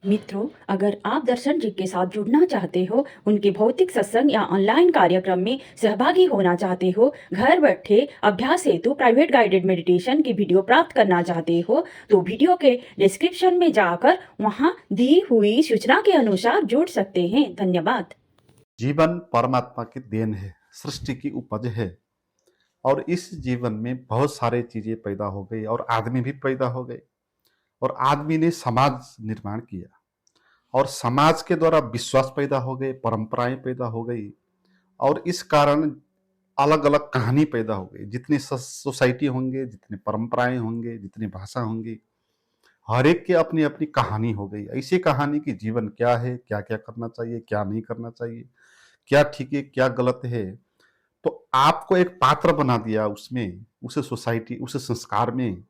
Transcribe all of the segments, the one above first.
मित्रों, अगर आप दर्शन जी के साथ जुड़ना चाहते हो, उनके भौतिक सत्संग या ऑनलाइन कार्यक्रम में सहभागी होना चाहते हो, घर बैठे अभ्यास हेतु प्राइवेट गाइडेड मेडिटेशन की वीडियो प्राप्त करना चाहते हो, तो वीडियो के डिस्क्रिप्शन में जाकर वहां दी हुई सूचना के अनुसार जुड़ सकते हैं। धन्यवाद। जीवन परमात्मा की देन है, सृष्टि की उपज है। और इस जीवन में बहुत सारे चीजें पैदा हो गई और आदमी भी पैदा हो गए और आदमी ने समाज निर्माण किया और समाज के द्वारा विश्वास पैदा हो गए, परंपराएं पैदा हो गई और इस कारण अलग अलग कहानी पैदा हो गई। जितनी सोसाइटी होंगे, जितनी परंपराएं होंगे, जितनी भाषा होंगी, हर एक की अपनी अपनी कहानी हो गई। ऐसी कहानी की जीवन क्या है, क्या क्या करना चाहिए, क्या नहीं करना चाहिए, क्या ठीक है, क्या गलत है। तो आपको एक पात्र बना दिया उसमें, उस सोसाइटी, उस संस्कार में।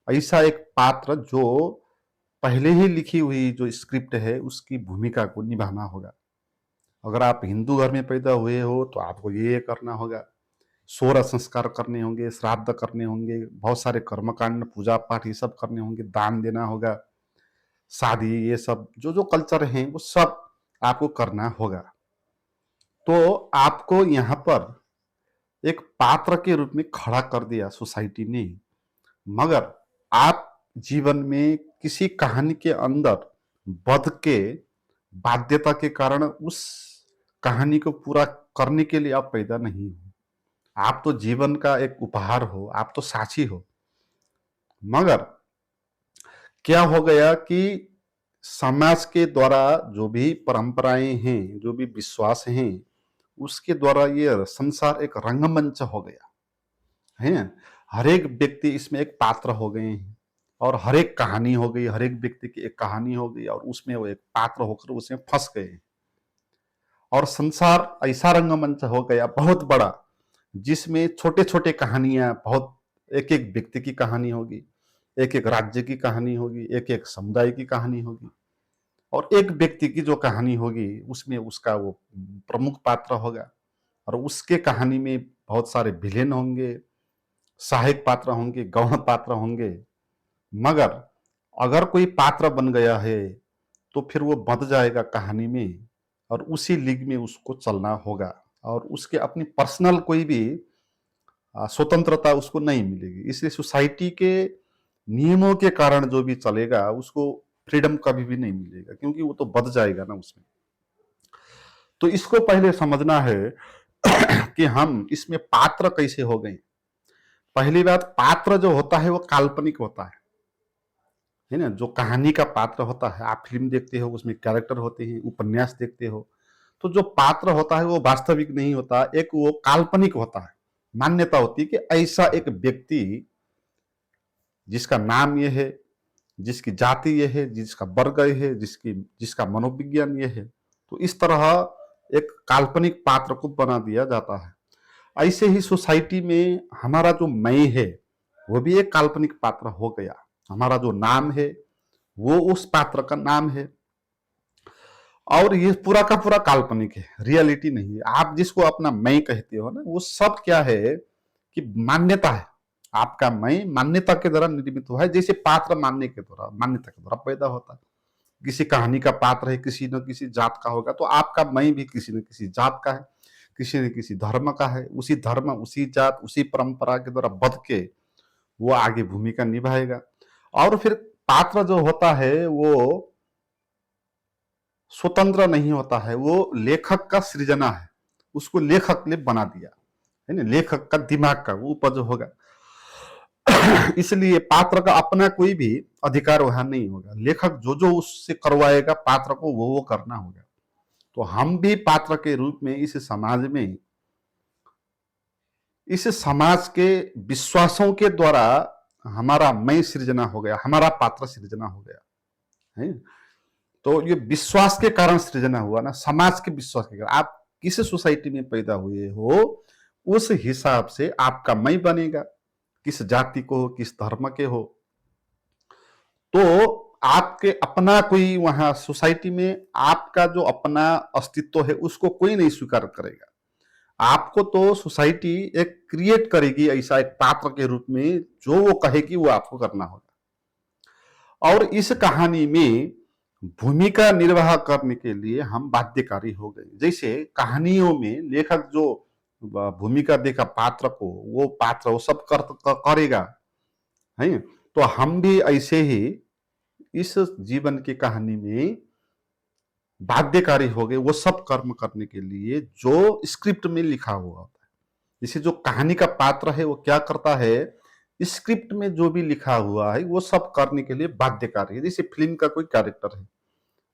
ऐसा एक पात्र जो पहले ही लिखी हुई जो स्क्रिप्ट है उसकी भूमिका को निभाना होगा। अगर आप हिंदू घर में पैदा हुए हो तो आपको ये करना होगा, 16 संस्कार करने होंगे, श्राद्ध करने होंगे, बहुत सारे कर्मकांड, पूजा पाठ ये सब करने होंगे, दान देना होगा, शादी, ये सब जो जो कल्चर हैं वो सब आपको करना होगा। तो आपको यहाँ पर एक पात्र के रूप में खड़ा कर दिया सोसाइटी ने। मगर आप जीवन में किसी कहानी के अंदर बंध के बाध्यता के कारण उस कहानी को पूरा करने के लिए आप पैदा नहीं हो। आप तो जीवन का एक उपहार हो, आप तो साक्षी हो। मगर क्या हो गया कि समाज के द्वारा जो भी परंपराएं हैं, जो भी विश्वास हैं, उसके द्वारा ये संसार एक रंगमंच हो गया है। हर एक व्यक्ति इसमें एक पात्र हो गए हैं और हर एक कहानी हो गई, हर एक व्यक्ति की एक कहानी हो गई और उसमें वो एक पात्र होकर उसमें फंस गए। और संसार ऐसा रंगमंच हो गया बहुत बड़ा, जिसमें छोटे छोटे कहानियां, बहुत एक एक व्यक्ति की कहानी होगी, एक एक राज्य की कहानी होगी, एक एक समुदाय की कहानी होगी और एक व्यक्ति की जो कहानी होगी उसमें उसका वो प्रमुख पात्र होगा और उसके कहानी में बहुत सारे विलेन होंगे, सहायक पात्र होंगे, गौण पात्र होंगे। मगर अगर कोई पात्र बन गया है तो फिर वो बंध जाएगा कहानी में और उसी लीग में उसको चलना होगा और उसके अपनी पर्सनल कोई भी स्वतंत्रता उसको नहीं मिलेगी। इसलिए सोसाइटी के नियमों के कारण जो भी चलेगा उसको फ्रीडम कभी भी नहीं मिलेगा, क्योंकि वो तो बंध जाएगा ना उसमें। तो इसको पहले समझना है कि हम इसमें पात्र कैसे हो गए। पहली बात, पात्र जो होता है वो काल्पनिक होता है ना। जो कहानी का पात्र होता है, आप फिल्म देखते हो उसमें कैरेक्टर होते हैं, उपन्यास देखते हो, तो जो पात्र होता है वो वास्तविक नहीं होता, एक वो काल्पनिक होता है। मान्यता होती है कि ऐसा एक व्यक्ति जिसका नाम ये है, जिसकी जाति ये है, जिसका वर्ग ये है, जिसका मनोविज्ञान ये है, तो इस तरह एक काल्पनिक पात्र को बना दिया जाता है। ऐसे ही सोसाइटी में हमारा जो मैं है वो भी एक काल्पनिक पात्र हो गया। हमारा जो नाम है वो उस पात्र का नाम है और ये पूरा का पूरा काल्पनिक है, रियलिटी नहीं है। आप जिसको अपना मैं कहते हो ना, वो सब क्या है कि मान्यता है। आपका मैं मान्यता के द्वारा निर्मित हुआ है, जैसे पात्र मानने के द्वारा, मान्यता के द्वारा पैदा होता है। किसी कहानी का पात्र है, किसी न किसी जात का होगा, तो आपका मैं भी किसी न किसी जात का है, किसी न किसी धर्म का है। उसी धर्म, उसी जात, उसी परंपरा के द्वारा बध के वो आगे भूमिका निभाएगा। और फिर पात्र जो होता है वो स्वतंत्र नहीं होता है, वो लेखक का सृजना है। उसको लेखक ने बना दिया है ना, लेखक का दिमाग का वो उपज होगा। इसलिए पात्र का अपना कोई भी अधिकार वहां नहीं होगा। लेखक जो जो उससे करवाएगा पात्र को वो करना होगा। तो हम भी पात्र के रूप में इस समाज के विश्वासों के द्वारा हमारा मैं सृजना हो गया, हमारा पात्र सृजना हो गया है। तो ये विश्वास के कारण सृजना हुआ ना, समाज के विश्वास के कारण। आप किस सोसाइटी में पैदा हुए हो उस हिसाब से आपका मैं बनेगा, किस जाति को हो, किस धर्म के हो। तो आपके अपना कोई वहां सोसाइटी में आपका जो अपना अस्तित्व है उसको कोई नहीं स्वीकार करेगा। आपको तो सोसाइटी एक क्रिएट करेगी ऐसा एक पात्र के रूप में, जो वो कहेगी वो आपको करना होगा। और इस कहानी में भूमिका निर्वाह करने के लिए हम बाध्यकारी हो गए। जैसे कहानियों में लेखक जो भूमिका देगा पात्र को, वो पात्र वो सब करेगा, है। तो हम भी ऐसे ही इस जीवन की कहानी में बाध्यकारी हो गए, वो सब कर्म करने के लिए जो स्क्रिप्ट में लिखा हुआ होता है। जैसे जो कहानी का पात्र है वो क्या करता है, स्क्रिप्ट में जो भी लिखा हुआ है वो सब करने के लिए बाध्यकारी है। जैसे फिल्म का कोई कैरेक्टर है,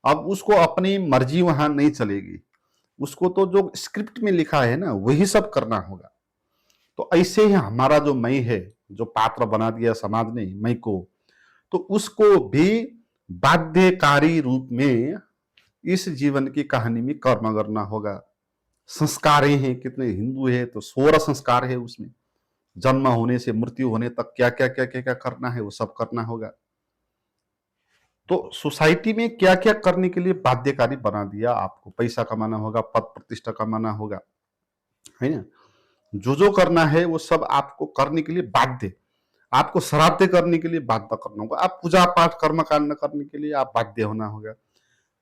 अब उसको अपनी मर्जी वहां नहीं चलेगी, उसको तो जो स्क्रिप्ट में लिखा है ना वही सब करना होगा। तो ऐसे ही हमारा जो मैं है, जो पात्र बना दिया समाज ने मैं को, तो उसको भी बाध्यकारी रूप में इस जीवन की कहानी में कर्म करना होगा। संस्कार हैं कितने, हिंदू है तो 16 संस्कार है उसमें, जन्म होने से मृत्यु होने तक क्या क्या करना है वो सब करना होगा। तो सोसाइटी में क्या क्या करने के लिए बाध्यकारी बना दिया, आपको पैसा कमाना होगा, पद प्रतिष्ठा कमाना होगा, है ना। जो जो करना है वो सब आपको करने के लिए बाध्य, आपको श्राद्ध करने के लिए बाध्य करना होगा, आप पूजा पाठ कर्म कांड करने के लिए आप बाध्य होना होगा,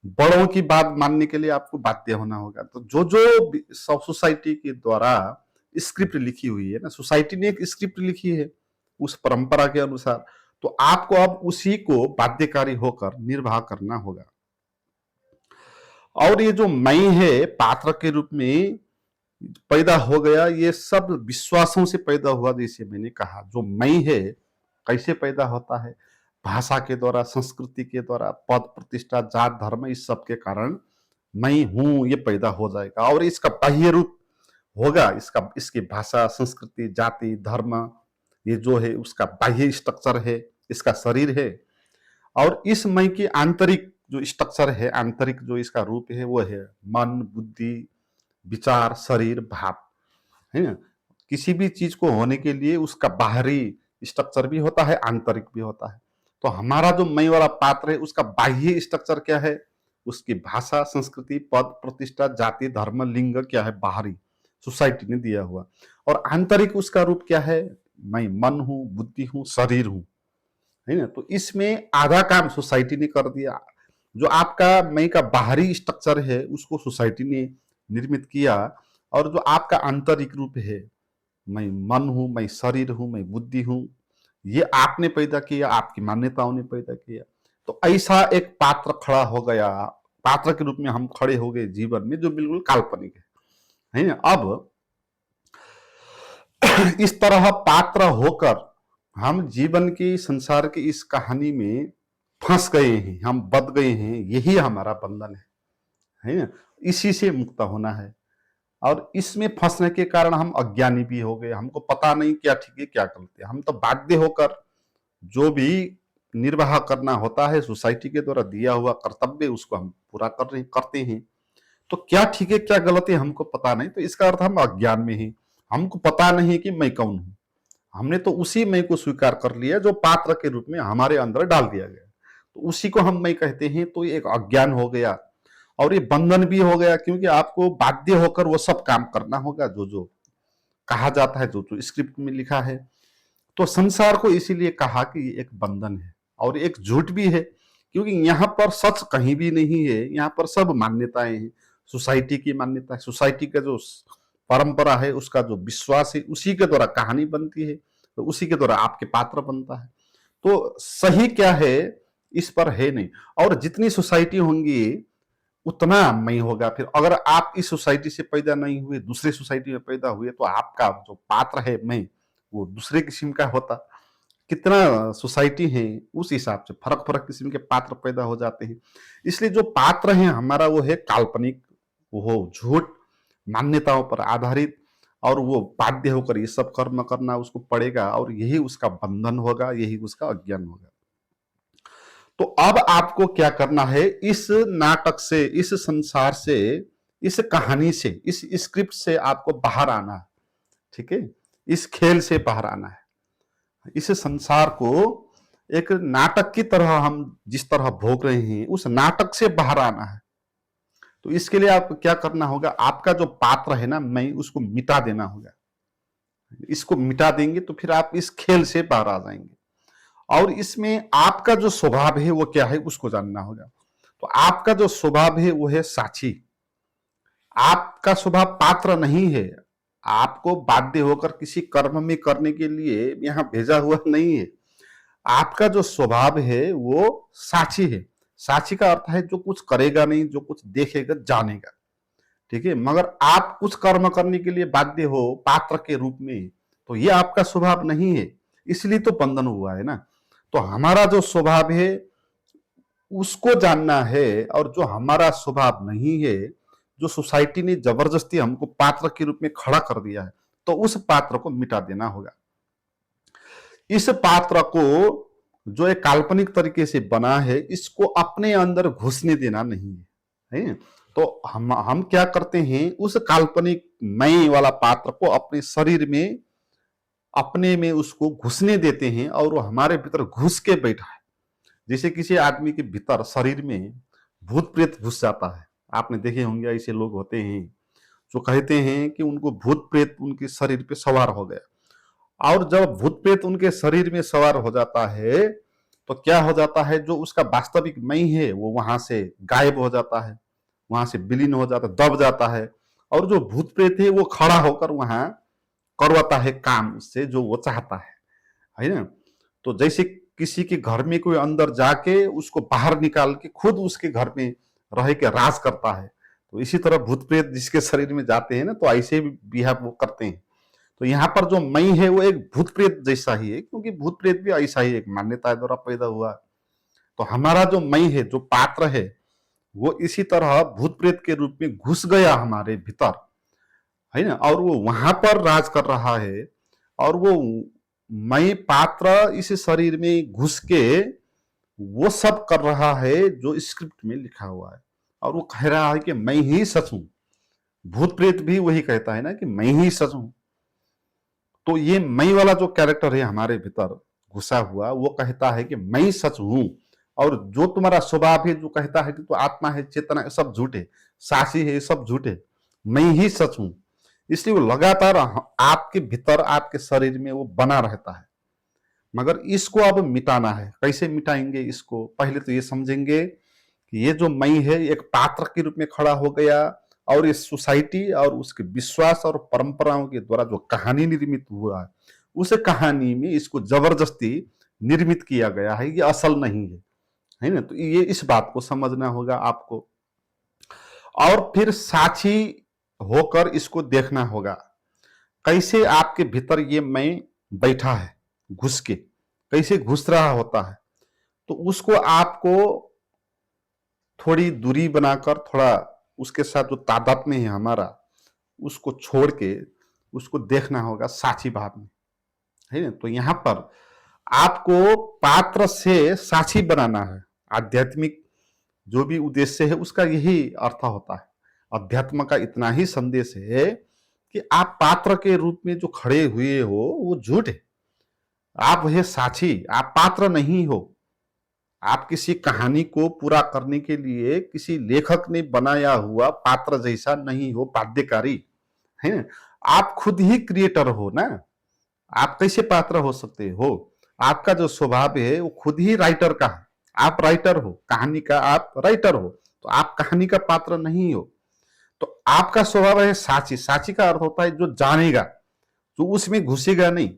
बड़ों की बात मानने के लिए आपको बाध्य होना होगा। तो जो जो सब सोसाइटी के द्वारा स्क्रिप्ट लिखी हुई है ना, सोसाइटी ने एक स्क्रिप्ट लिखी है उस परंपरा के अनुसार, तो आपको अब उसी को बाध्यकारी होकर निर्वाह करना होगा। और ये जो मैं है पात्र के रूप में पैदा हो गया, ये सब विश्वासों से पैदा हुआ। जैसे मैंने कहा जो मैं है कैसे पैदा होता है, भाषा के द्वारा, संस्कृति के द्वारा, पद प्रतिष्ठा, जात धर्म, इस सब के कारण मैं हूं ये पैदा हो जाएगा। और इसका बाह्य रूप होगा, इसका इसकी भाषा, संस्कृति, जाति, धर्म, ये जो है उसका बाह्य स्ट्रक्चर है, इसका शरीर है। और इस मैं की आंतरिक जो स्ट्रक्चर है, आंतरिक जो इसका रूप है वो है मन, बुद्धि, विचार, शरीर, भाव, है ना। किसी भी चीज को होने के लिए उसका बाहरी स्ट्रक्चर भी होता है, आंतरिक भी होता है। तो हमारा जो मैं वाला पात्र है उसका बाह्य स्ट्रक्चर क्या है, उसकी भाषा, संस्कृति, पद प्रतिष्ठा, जाति, धर्म, लिंग क्या है, बाहरी सोसाइटी ने दिया हुआ। और आंतरिक उसका रूप क्या है, मैं मन हूं, बुद्धि हूं, शरीर हूं, है ना। तो इसमें आधा काम सोसाइटी ने कर दिया। जो आपका मैं का बाहरी स्ट्रक्चर है उसको सोसाइटी ने निर्मित किया, और जो आपका आंतरिक रूप है, मैं मन हूं, मैं शरीर हूं, मैं बुद्धि हूं, ये आपने पैदा किया, आपकी मान्यताओं ने पैदा किया। तो ऐसा एक पात्र खड़ा हो गया, पात्र के रूप में हम खड़े हो गए जीवन में, जो बिल्कुल काल्पनिक है ना। अब इस तरह पात्र होकर हम जीवन की, संसार की इस कहानी में फंस गए हैं, हम बद गए हैं, यही हमारा बंधन है ना। इसी से मुक्त होना है। और इसमें फंसने के कारण हम अज्ञानी भी हो गए, हमको पता नहीं क्या ठीक है क्या गलत है। हम तो बाध्य होकर जो भी निर्वाह करना होता है, सोसाइटी के द्वारा दिया हुआ कर्तव्य, उसको हम पूरा करते हैं। तो क्या ठीक है क्या गलत है हमको पता नहीं, तो इसका अर्थ हम अज्ञान में हैं। हमको पता नहीं कि मैं कौन हूं, हमने तो उसी मैं को स्वीकार कर लिया जो पात्र के रूप में हमारे अंदर डाल दिया गया, तो उसी को हम मैं कहते हैं। तो ये एक अज्ञान हो गया, और ये बंधन भी हो गया, क्योंकि आपको बाध्य होकर वो सब काम करना होगा जो जो कहा जाता है, जो जो स्क्रिप्ट में लिखा है। तो संसार को इसीलिए कहा कि ये एक बंधन है और एक झूठ भी है, क्योंकि यहाँ पर सच कहीं भी नहीं है, यहाँ पर सब मान्यताएं हैं। सोसाइटी की मान्यता है, सोसाइटी का जो परंपरा है, उसका जो विश्वास है, उसी के द्वारा कहानी बनती है, तो उसी के द्वारा आपके पात्र बनता है। तो सही क्या है इस पर है नहीं। और जितनी सोसाइटी होंगी उतना मैं होगा। फिर अगर आप इस सोसाइटी से पैदा नहीं हुए, दूसरे सोसाइटी में पैदा हुए, तो आपका जो पात्र है मैं, वो दूसरे किस्म का होता। कितना सोसाइटी है उस हिसाब से फर्क फर्क किस्म के पात्र पैदा हो जाते हैं। इसलिए जो पात्र है हमारा वो है काल्पनिक, वो झूठ, मान्यताओं पर आधारित, और वो बाध्य होकर ये सब कर्म करना उसको पड़ेगा, और यही उसका बंधन होगा, यही उसका अज्ञान होगा। तो अब आपको क्या करना है, इस नाटक से, इस संसार से, इस कहानी से, इस स्क्रिप्ट से आपको बाहर आना है। ठीक है, इस खेल से बाहर आना है। इस संसार को एक नाटक की तरह हम जिस तरह भोग रहे हैं, उस नाटक से बाहर आना है। तो इसके लिए आपको क्या करना होगा, आपका जो पात्र है ना मैं, उसको मिटा देना होगा। इसको मिटा देंगे तो फिर आप इस खेल से बाहर आ जाएंगे। और इसमें आपका जो स्वभाव है वो क्या है उसको जानना होगा। तो आपका जो स्वभाव है वो है साक्षी। आपका स्वभाव पात्र नहीं है। आपको बाध्य होकर किसी कर्म में करने के लिए यहाँ भेजा हुआ नहीं है। आपका जो स्वभाव है वो साक्षी है। साक्षी का अर्थ है जो कुछ करेगा नहीं, जो कुछ देखेगा जानेगा, ठीक है। मगर आप कुछ कर्म करने के लिए बाध्य हो पात्र के रूप में, तो ये आपका स्वभाव नहीं है, इसलिए तो बंधन हुआ है ना। तो हमारा जो स्वभाव है उसको जानना है, और जो हमारा स्वभाव नहीं है, जो सोसाइटी ने जबरदस्ती हमको पात्र के रूप में खड़ा कर दिया है, तो उस पात्र को मिटा देना होगा। इस पात्र को जो एक काल्पनिक तरीके से बना है, इसको अपने अंदर घुसने देना नहीं है, है? तो हम क्या करते हैं, उस काल्पनिक मैं वाला पात्र को अपने शरीर में, अपने में उसको घुसने देते हैं, और वो हमारे भीतर घुस के बैठा है। जैसे किसी आदमी के भीतर शरीर में भूत प्रेत घुस जाता है। आपने देखे होंगे ऐसे लोग होते हैं जो कहते हैं कि उनको भूत प्रेत उनके शरीर पे सवार हो गया। और जब भूत प्रेत उनके शरीर में सवार हो जाता है तो क्या हो जाता है, जो उसका वास्तविक मैं है वो वहां से गायब हो जाता है, वहां से विलीन हो जाता है, दब जाता है। और जो भूत प्रेत है वो खड़ा होकर वहां करवाता है काम उससे जो वो चाहता है ना। तो जैसे किसी के घर में कोई अंदर जाके उसको बाहर निकाल के खुद उसके घर में रह के राज करता है, तो इसी तरह भूत प्रेत जिसके शरीर में जाते हैं ना, तो ऐसे भी बिहेव वो करते हैं। तो यहाँ पर जो मैं है वो एक भूत प्रेत जैसा ही है, क्योंकि भूत प्रेत भी ऐसा ही एक मान्यता द्वारा पैदा हुआ। तो हमारा जो मैं है, जो पात्र है, वो इसी तरह भूत प्रेत के रूप में घुस गया हमारे भीतर, है ना। और वो वहां पर राज कर रहा है, और वो मैं पात्र इस शरीर में घुस के वो सब कर रहा है जो स्क्रिप्ट में लिखा हुआ है। और वो कह रहा है कि मैं ही सच हूं। भूत प्रेत भी वही कहता है ना कि मैं ही सच हूं। तो ये मैं वाला जो कैरेक्टर है हमारे भीतर घुसा हुआ, वो कहता है कि मैं सच हूं। और जो तुम्हारा स्वभाव है जो कहता है कि तो आत्मा है, चेतना है, सब झूठ है, साक्षी है, सब झूठ है, मैं ही सच हूं। इसलिए वो लगातार आपके भीतर, आपके शरीर में वो बना रहता है। मगर इसको अब मिटाना है। कैसे मिटाएंगे इसको? पहले तो ये समझेंगे कि ये जो मैं है एक पात्र के रूप में खड़ा हो गया, और इस सोसाइटी और उसके विश्वास और परंपराओं के द्वारा जो कहानी निर्मित हुआ है, उस कहानी में इसको जबरदस्ती निर्मित किया गया है, ये असल नहीं है ना। तो ये इस बात को समझना होगा आपको, और फिर साक्षी होकर इसको देखना होगा। कैसे आपके भीतर ये मैं बैठा है घुस के, कैसे घुस रहा होता है, तो उसको आपको थोड़ी दूरी बनाकर, थोड़ा उसके साथ जो तादात्म्य है हमारा, उसको छोड़ के उसको देखना होगा साक्षी भाव में, है ना। तो यहाँ पर आपको पात्र से साक्षी बनाना है। आध्यात्मिक जो भी उद्देश्य है उसका यही अर्थ होता है। अध्यात्म का इतना ही संदेश है कि आप पात्र के रूप में जो खड़े हुए हो वो झूठ है। आप है साक्षी, आप पात्र नहीं हो। आप किसी कहानी को पूरा करने के लिए किसी लेखक ने बनाया हुआ पात्र जैसा नहीं हो, बाध्यकारी है। आप खुद ही क्रिएटर हो ना। आप कैसे पात्र हो सकते हो? आपका जो स्वभाव है वो खुद ही राइटर का है। आप राइटर हो कहानी का, आप राइटर हो, तो आप कहानी का पात्र नहीं हो। तो आपका स्वभाव है साक्षी। साक्षी का अर्थ होता है जो जानेगा, जो उसमें घुसेगा नहीं,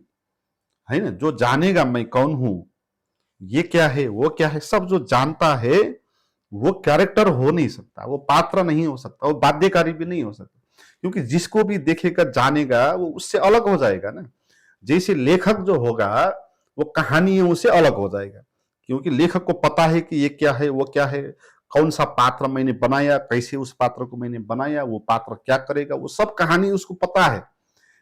है ना। जो जानेगा मैं कौन हूं, ये क्या है, वो क्या है, सब जो जानता है वो कैरेक्टर हो नहीं सकता, वो पात्र नहीं हो सकता, वो बाध्यकारी भी नहीं हो सकता। क्योंकि जिसको भी देखेगा जानेगा वो उससे अलग हो जाएगा ना। जैसे लेखक जो होगा वो कहानियों से अलग हो जाएगा, क्योंकि लेखक को पता है कि ये क्या है, वो क्या है, कौन सा पात्र मैंने बनाया, कैसे उस पात्र को मैंने बनाया, वो पात्र क्या करेगा, वो सब कहानी उसको पता है।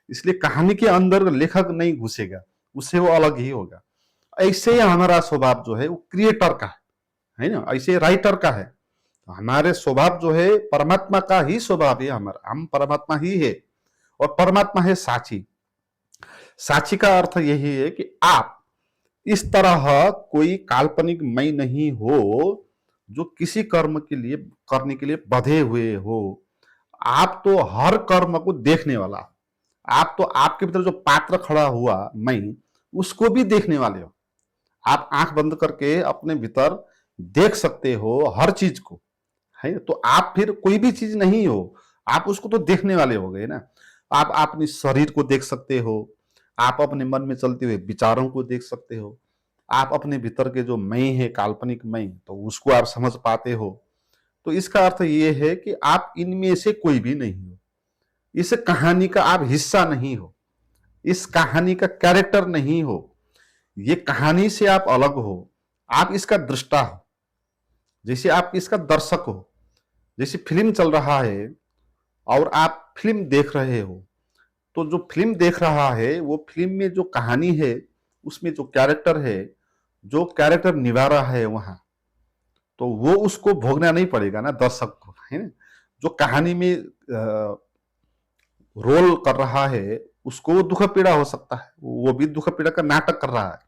इसलिए कहानी के अंदर लेखक नहीं घुसेगा, उससे वो अलग ही होगा। ऐसे ही हमारा स्वभाव जो है वो क्रिएटर का है ना, ऐसे राइटर का है। तो हमारे स्वभाव जो है परमात्मा का ही स्वभाव है हमारा, हम परमात्मा ही है, और परमात्मा है साक्षी। साक्षी का अर्थ यही है कि आप इस तरह कोई काल्पनिक मैं नहीं हो जो किसी कर्म के लिए करने के लिए बंधे हुए हो। आप तो हर कर्म को देखने वाला, आप तो आपके भीतर जो पात्र खड़ा हुआ मैं, उसको भी देखने वाले हो। आप आंख बंद करके अपने भीतर देख सकते हो हर चीज को, है ना? तो आप फिर कोई भी चीज नहीं हो, आप उसको तो देखने वाले हो गए ना। आप अपने शरीर को देख सकते हो, आप अपने मन में चलते हुए विचारों को देख सकते हो, आप अपने भीतर के जो मैं है, काल्पनिक मैं, तो उसको आप समझ पाते हो। तो इसका अर्थ ये है कि आप इनमें से कोई भी नहीं हो, इस कहानी का आप हिस्सा नहीं हो, इस कहानी का कैरेक्टर नहीं हो, ये कहानी से आप अलग हो, आप इसका दृष्टा हो, जैसे आप इसका दर्शक हो। जैसे फिल्म चल रहा है और आप फिल्म देख रहे हो, तो जो फिल्म देख रहा है वो फिल्म में जो कहानी है, उसमें जो कैरेक्टर है, जो कैरेक्टर निभा रहा है वहां, तो वो उसको भोगना नहीं पड़ेगा ना दर्शक को, है ना? जो कहानी में रोल कर रहा है उसको वो दुख पीड़ा हो सकता है, वो भी दुख पीड़ा का नाटक कर रहा है,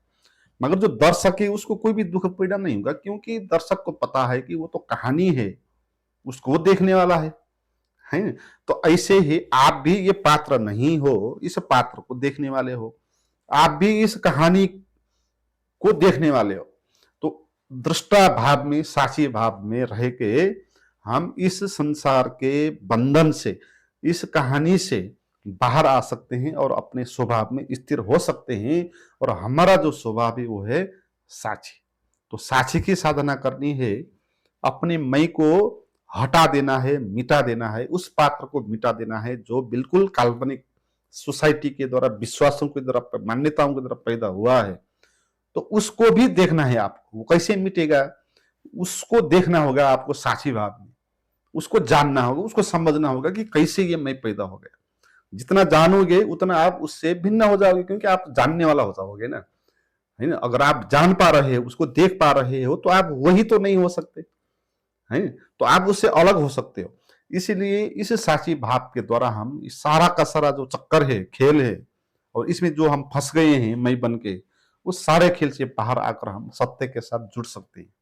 मगर जो दर्शक है उसको कोई भी दुख पीड़ा नहीं होगा, क्योंकि दर्शक को पता है कि वो तो कहानी है, उसको वो देखने वाला है ना? तो ऐसे ही आप भी ये पात्र नहीं हो, इस पात्र को देखने वाले हो, आप भी इस कहानी को देखने वाले हो। तो दृष्टा भाव में, साक्षी भाव में रह के हम इस संसार के बंधन से, इस कहानी से बाहर आ सकते हैं और अपने स्वभाव में स्थिर हो सकते हैं। और हमारा जो स्वभाव है वो है साक्षी। तो साक्षी की साधना करनी है, अपने मैं को हटा देना है, मिटा देना है, उस पात्र को मिटा देना है जो बिल्कुल काल्पनिक सोसाइटी के द्वारा, विश्वासों के द्वारा, मान्यताओं के द्वारा पैदा हुआ है। तो उसको भी देखना है आपको। वो कैसे मिटेगा? उसको देखना होगा आपको साक्षी भाव में, उसको जानना होगा, उसको समझना होगा कि कैसे ये मैं पैदा हो गया। जितना जानोगे उतना आप उससे भिन्न हो जाओगे, क्योंकि आप जानने वाला हो जाओगे ना, है ना? अगर आप जान पा रहे हो, उसको देख पा रहे हो, तो आप वही तो नहीं हो सकते, है? तो आप उससे अलग हो सकते हो। इसीलिए इस साक्षी भाव के द्वारा हम इस सारा का सारा जो चक्कर है, खेल है, और इसमें जो हम फंस गए हैं मैं बन के, उस सारे खेल से बाहर आकर हम सत्य के साथ जुड़ सकते हैं।